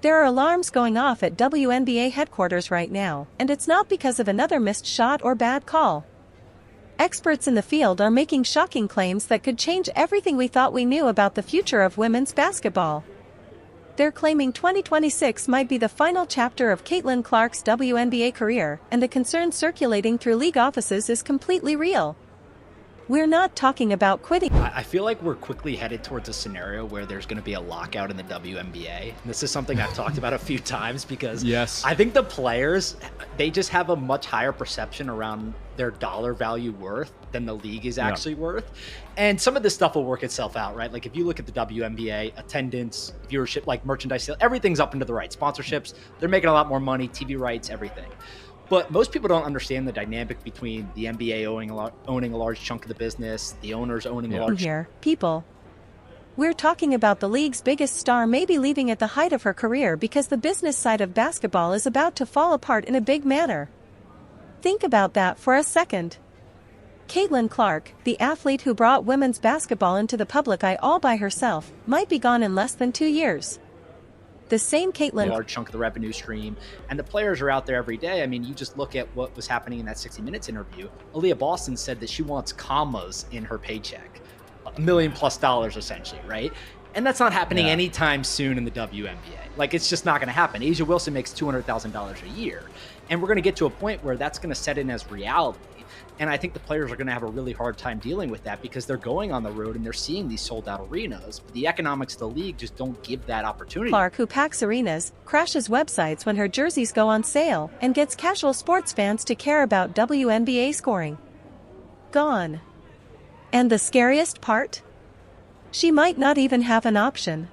There are alarms going off at WNBA headquarters right now, and it's not because of another missed shot or bad call. Experts in the field are making shocking claims that could change everything we thought we knew about the future of women's basketball. They're claiming 2026 might be the final chapter of Caitlin Clark's WNBA career, and the concern circulating through league offices is completely real. We're not talking about quitting. I feel like we're quickly headed towards a scenario where there's going to be a lockout in the WNBA. This is something I've talked about a few times because I think the players, they just have a much higher perception around their dollar value worth than the league is actually worth. And some of this stuff will work itself out, right? Like if you look at the WNBA, attendance, viewership, like merchandise sale, everything's up and to the right. Sponsorships, they're making a lot more money, TV rights, everything. But most people don't understand the dynamic between the NBA owning a large chunk of the business, the owners owning a large... Here, people. We're talking about the league's biggest star maybe leaving at the height of her career because the business side of basketball is about to fall apart in a big manner. Think about that for a second. Caitlin Clark, the athlete who brought women's basketball into the public eye all by herself, might be gone in less than 2 years. The same Caitlin, a large chunk of the revenue stream, and the players are out there every day. I mean, you just look at what was happening in that 60 Minutes interview. Aaliyah Boston said that she wants commas in her paycheck, $1 million+ essentially, right? And that's not happening anytime soon in the WNBA. Like, it's just not going to happen. A'ja Wilson makes $200,000 a year, and we're going to get to a point where that's going to set in as reality. And I think the players are going to have a really hard time dealing with that because they're going on the road and they're seeing these sold-out arenas. But the economics of the league just don't give that opportunity. Clark, who packs arenas, crashes websites when her jerseys go on sale, and gets casual sports fans to care about WNBA scoring. Gone. And the scariest part? She might not even have an option.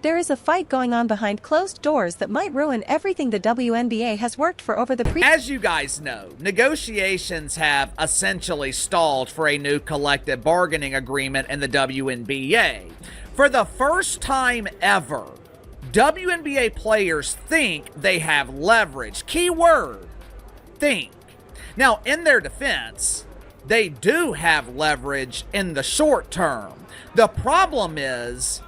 There is a fight going on behind closed doors that might ruin everything the WNBA has worked for over the As you guys know, negotiations have essentially stalled for a new collective bargaining agreement in the WNBA. For the first time ever, WNBA players think they have leverage. Key word, think. Now, in their defense, they do have leverage in the short term. The problem is,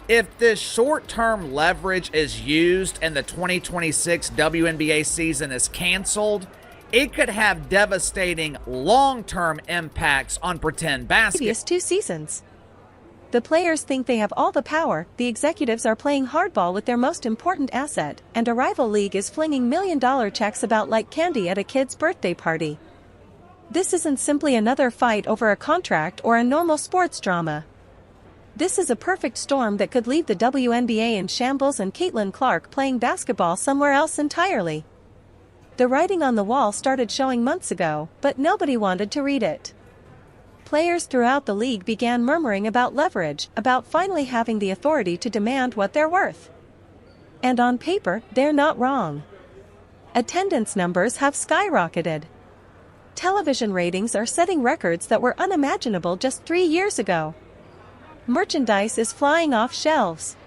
if this short-term leverage is used and the 2026 WNBA season is canceled, it could have devastating long-term impacts on pretend basketball. Previous 2 seasons. The players think they have all the power, the executives are playing hardball with their most important asset, and a rival league is flinging million-dollar checks about like candy at a kid's birthday party. This isn't simply another fight over a contract or a normal sports drama. This is a perfect storm that could leave the WNBA in shambles and Caitlin Clark playing basketball somewhere else entirely. The writing on the wall started showing months ago, but nobody wanted to read it. Players throughout the league began murmuring about leverage, about finally having the authority to demand what they're worth. And on paper, they're not wrong. Attendance numbers have skyrocketed. Television ratings are setting records that were unimaginable just 3 years ago. Merchandise is flying off shelves.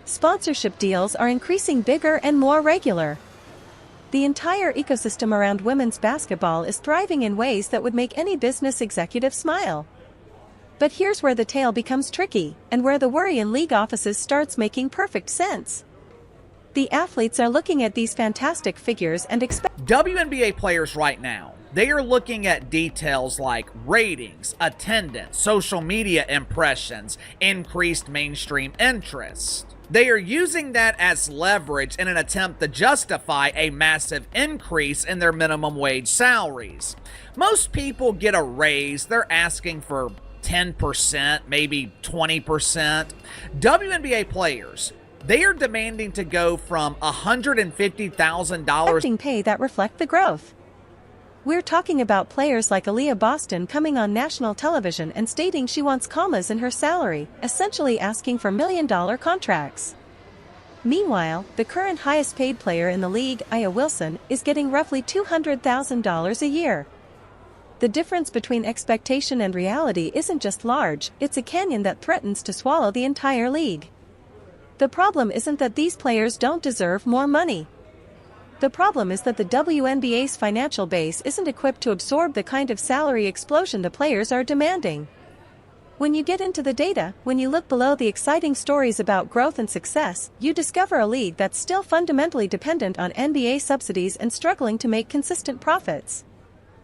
Sponsorship deals are increasing bigger and more regular. The entire ecosystem around women's basketball is thriving in ways that would make any business executive smile. But here's where the tale becomes tricky, and where the worry in league offices starts making perfect sense. The athletes are looking at these fantastic figures and expect WNBA players right now, they are looking at details like ratings, attendance, social media impressions, increased mainstream interest. They are using that as leverage in an attempt to justify a massive increase in their minimum wage salaries. Most people get a raise, they're asking for 10%, maybe 20%. WNBA players, they are demanding to go from $150,000 pay that reflect the growth. We're talking about players like Aaliyah Boston coming on national television and stating she wants commas in her salary, essentially asking for million-dollar contracts. Meanwhile, the current highest-paid player in the league, A'ja Wilson, is getting roughly $200,000 a year. The difference between expectation and reality isn't just large, it's a canyon that threatens to swallow the entire league. The problem isn't that these players don't deserve more money. The problem is that the WNBA's financial base isn't equipped to absorb the kind of salary explosion the players are demanding. When you get into the data, when you look below the exciting stories about growth and success, you discover a league that's still fundamentally dependent on NBA subsidies and struggling to make consistent profits.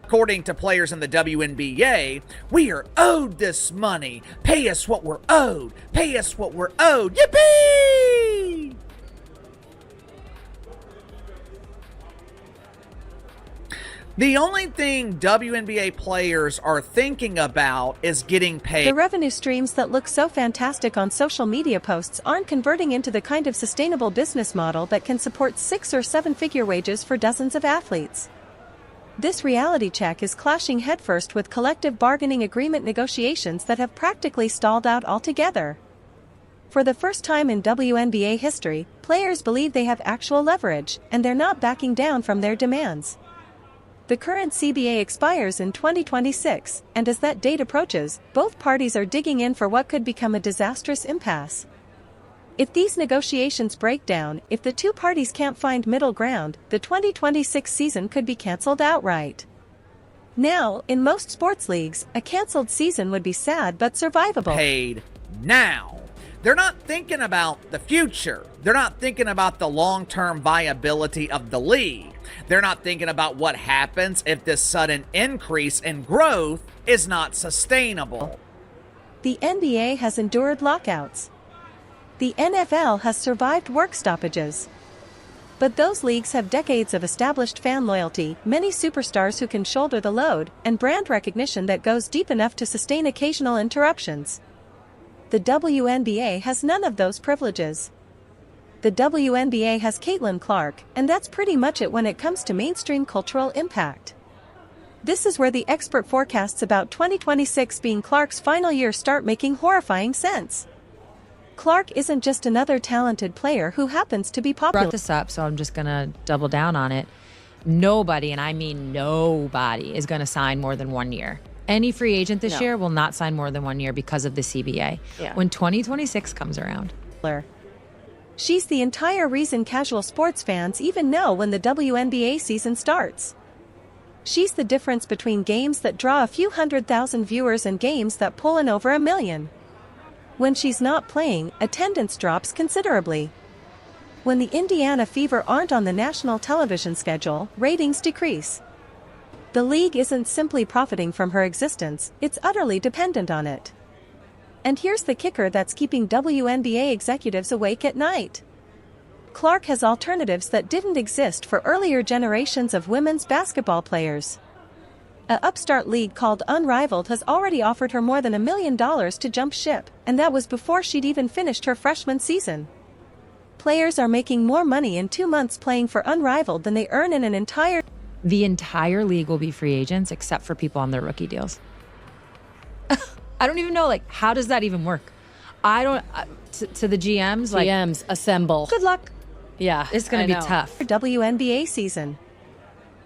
According to players in the WNBA, we are owed this money. Pay us what we're owed. Pay us what we're owed. Yippee! The only thing WNBA players are thinking about is getting paid. The revenue streams that look so fantastic on social media posts aren't converting into the kind of sustainable business model that can support 6- or 7-figure wages for dozens of athletes. This reality check is clashing headfirst with collective bargaining agreement negotiations that have practically stalled out altogether. For the first time in WNBA history, players believe they have actual leverage, and they're not backing down from their demands. The current CBA expires in 2026, and as that date approaches, both parties are digging in for what could become a disastrous impasse. If these negotiations break down, if the two parties can't find middle ground, the 2026 season could be canceled outright. Now, in most sports leagues, a canceled season would be sad but survivable. Paid now. They're not thinking about the future. They're not thinking about the long-term viability of the league. They're not thinking about what happens if this sudden increase in growth is not sustainable. The NBA has endured lockouts. The NFL has survived work stoppages. But those leagues have decades of established fan loyalty, many superstars who can shoulder the load, and brand recognition that goes deep enough to sustain occasional interruptions. The WNBA has none of those privileges. The WNBA has Caitlin Clark, and that's pretty much it when it comes to mainstream cultural impact. This is where the expert forecasts about 2026 being Clark's final year start making horrifying sense. Clark isn't just another talented player who happens to be popular. I brought this up, so I'm just going to double down on it. Nobody, and I mean nobody, is going to sign more than 1 year. Any free agent this year will not sign more than 1 year because of the CBA. When 2026 comes around. She's the entire reason casual sports fans even know when the WNBA season starts. She's the difference between games that draw a few 100,000 viewers and games that pull in over 1 million. When she's not playing, attendance drops considerably. When the Indiana Fever aren't on the national television schedule, ratings decrease. The league isn't simply profiting from her existence, it's utterly dependent on it. And here's the kicker that's keeping WNBA executives awake at night. Clark has alternatives that didn't exist for earlier generations of women's basketball players. An upstart league called Unrivaled has already offered her more than $1 million to jump ship, and that was before she'd even finished her freshman season. Players are making more money in 2 months playing for Unrivaled than they earn in an entire... The entire league will be free agents except for people on their rookie deals. I don't even know, like, how does that even work? I don't, to the GMs, like... GMs, assemble. Good luck. Yeah, it's going to be tough. WNBA season.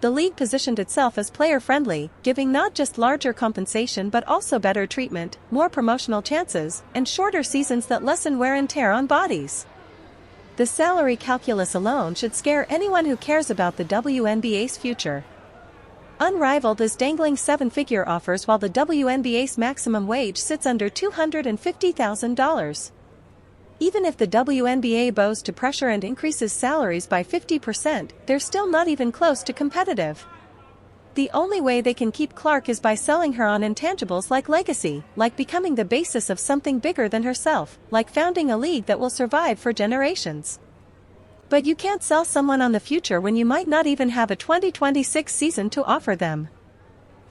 The league positioned itself as player-friendly, giving not just larger compensation but also better treatment, more promotional chances, and shorter seasons that lessen wear and tear on bodies. The salary calculus alone should scare anyone who cares about the WNBA's future. Unrivaled is dangling 7-figure offers while the WNBA's maximum wage sits under $250,000. Even if the WNBA bows to pressure and increases salaries by 50%, they're still not even close to competitive. The only way they can keep Clark is by selling her on intangibles like legacy, like becoming the basis of something bigger than herself, like founding a league that will survive for generations. But you can't sell someone on the future when you might not even have a 2026 season to offer them.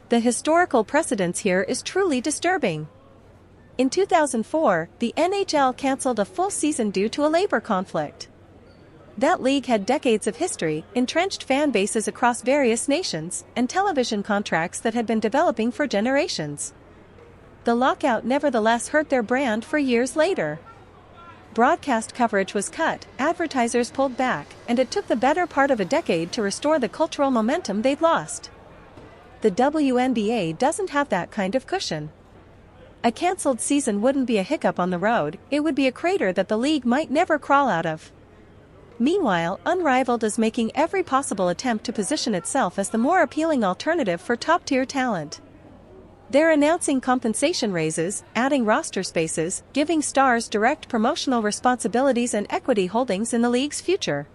The historical precedence here is truly disturbing. In 2004, the NHL canceled a full season due to a labor conflict. That league had decades of history, entrenched fan bases across various nations, and television contracts that had been developing for generations. The lockout nevertheless hurt their brand for years later. Broadcast coverage was cut, advertisers pulled back, and it took the better part of a decade to restore the cultural momentum they'd lost. The WNBA doesn't have that kind of cushion. A canceled season wouldn't be a hiccup on the road, it would be a crater that the league might never crawl out of. Meanwhile, Unrivaled is making every possible attempt to position itself as the more appealing alternative for top-tier talent. They're announcing compensation raises, adding roster spaces, giving stars direct promotional responsibilities and equity holdings in the league's future.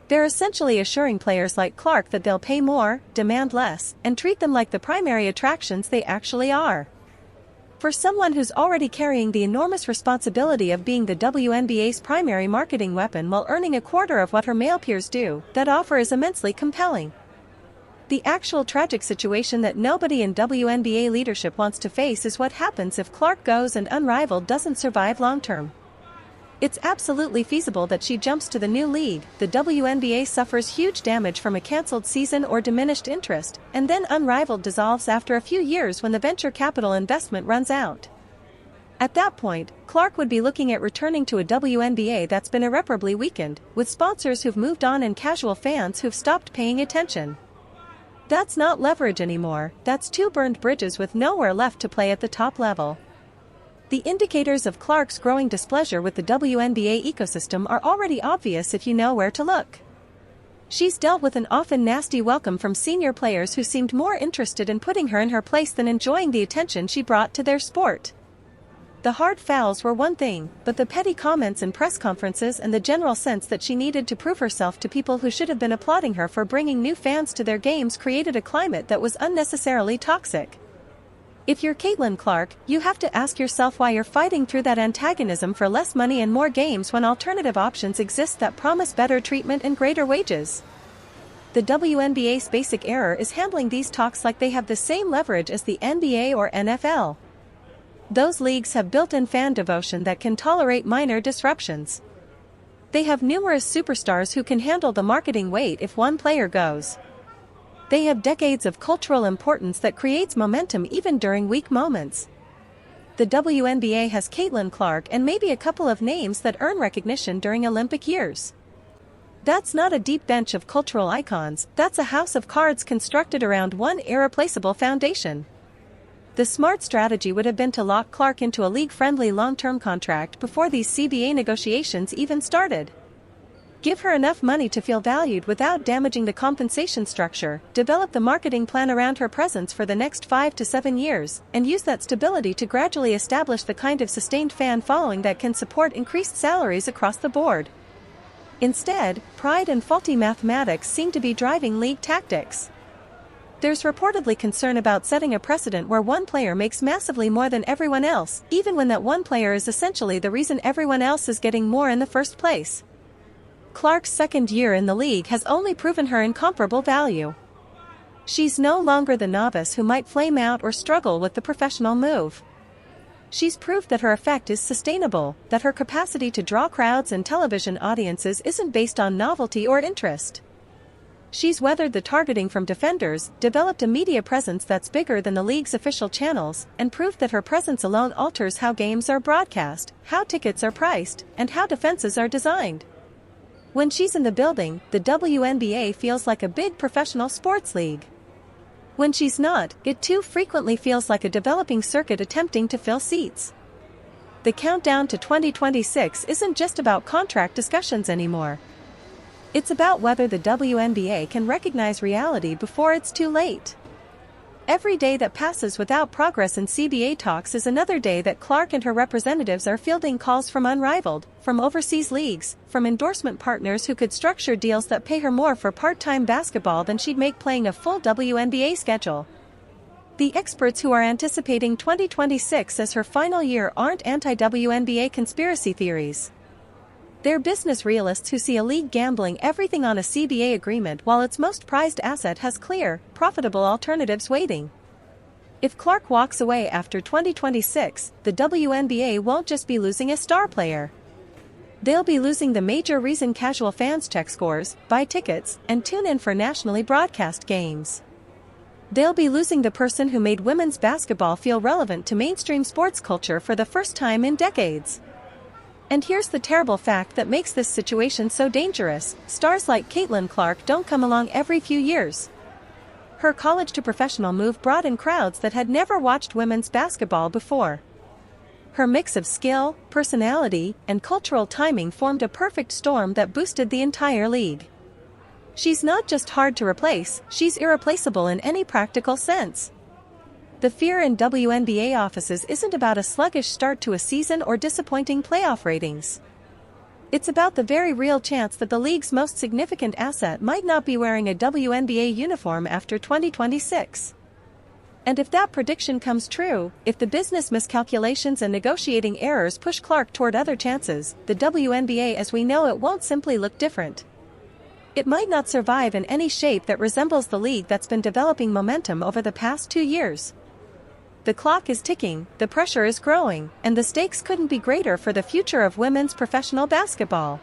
They're essentially assuring players like Clark that they'll pay more, demand less, and treat them like the primary attractions they actually are. For someone who's already carrying the enormous responsibility of being the WNBA's primary marketing weapon while earning a quarter of what her male peers do, that offer is immensely compelling. The actual tragic situation that nobody in WNBA leadership wants to face is what happens if Clark goes and Unrivaled doesn't survive long-term. It's absolutely feasible that she jumps to the new league, the WNBA suffers huge damage from a cancelled season or diminished interest, and then Unrivaled dissolves after a few years when the venture capital investment runs out. At that point, Clark would be looking at returning to a WNBA that's been irreparably weakened, with sponsors who've moved on and casual fans who've stopped paying attention. That's not leverage anymore, that's two burned bridges with nowhere left to play at the top level. The indicators of Clark's growing displeasure with the WNBA ecosystem are already obvious if you know where to look. She's dealt with an often nasty welcome from senior players who seemed more interested in putting her in her place than enjoying the attention she brought to their sport. The hard fouls were one thing, but the petty comments in press conferences and the general sense that she needed to prove herself to people who should have been applauding her for bringing new fans to their games created a climate that was unnecessarily toxic. If you're Caitlin Clark, you have to ask yourself why you're fighting through that antagonism for less money and more games when alternative options exist that promise better treatment and greater wages. The WNBA's basic error is handling these talks like they have the same leverage as the NBA or NFL. Those leagues have built-in fan devotion that can tolerate minor disruptions. They have numerous superstars who can handle the marketing weight if one player goes. They have decades of cultural importance that creates momentum even during weak moments. The WNBA has Caitlin Clark and maybe a couple of names that earn recognition during Olympic years. That's not a deep bench of cultural icons, that's a house of cards constructed around one irreplaceable foundation. The smart strategy would have been to lock Clark into a league-friendly long-term contract before these CBA negotiations even started. Give her enough money to feel valued without damaging the compensation structure, develop the marketing plan around her presence for the next 5 to 7 years, and use that stability to gradually establish the kind of sustained fan following that can support increased salaries across the board. Instead, pride and faulty mathematics seem to be driving league tactics. There's reportedly concern about setting a precedent where one player makes massively more than everyone else, even when that one player is essentially the reason everyone else is getting more in the first place. Clark's second year in the league has only proven her incomparable value. She's no longer the novice who might flame out or struggle with the professional move. She's proved that her effect is sustainable, that her capacity to draw crowds and television audiences isn't based on novelty or interest. She's weathered the targeting from defenders, developed a media presence that's bigger than the league's official channels, and proved that her presence alone alters how games are broadcast, how tickets are priced, and how defenses are designed. When she's in the building, the WNBA feels like a big professional sports league. When she's not, it too frequently feels like a developing circuit attempting to fill seats. The countdown to 2026 isn't just about contract discussions anymore. It's about whether the WNBA can recognize reality before it's too late. Every day that passes without progress in CBA talks is another day that Clark and her representatives are fielding calls from Unrivaled, from overseas leagues, from endorsement partners who could structure deals that pay her more for part-time basketball than she'd make playing a full WNBA schedule. The experts who are anticipating 2026 as her final year aren't anti-WNBA conspiracy theories. They're business realists who see a league gambling everything on a CBA agreement while its most prized asset has clear, profitable alternatives waiting. If Clark walks away after 2026, the WNBA won't just be losing a star player. They'll be losing the major reason casual fans check scores, buy tickets, and tune in for nationally broadcast games. They'll be losing the person who made women's basketball feel relevant to mainstream sports culture for the first time in decades. And here's the terrible fact that makes this situation so dangerous: stars like Caitlin Clark don't come along every few years. Her college-to-professional move brought in crowds that had never watched women's basketball before. Her mix of skill, personality, and cultural timing formed a perfect storm that boosted the entire league. She's not just hard to replace, she's irreplaceable in any practical sense. The fear in WNBA offices isn't about a sluggish start to a season or disappointing playoff ratings. It's about the very real chance that the league's most significant asset might not be wearing a WNBA uniform after 2026. And if that prediction comes true, if the business miscalculations and negotiating errors push Clark toward other chances, the WNBA as we know it won't simply look different. It might not survive in any shape that resembles the league that's been developing momentum over the past 2 years. The clock is ticking, the pressure is growing, and the stakes couldn't be greater for the future of women's professional basketball.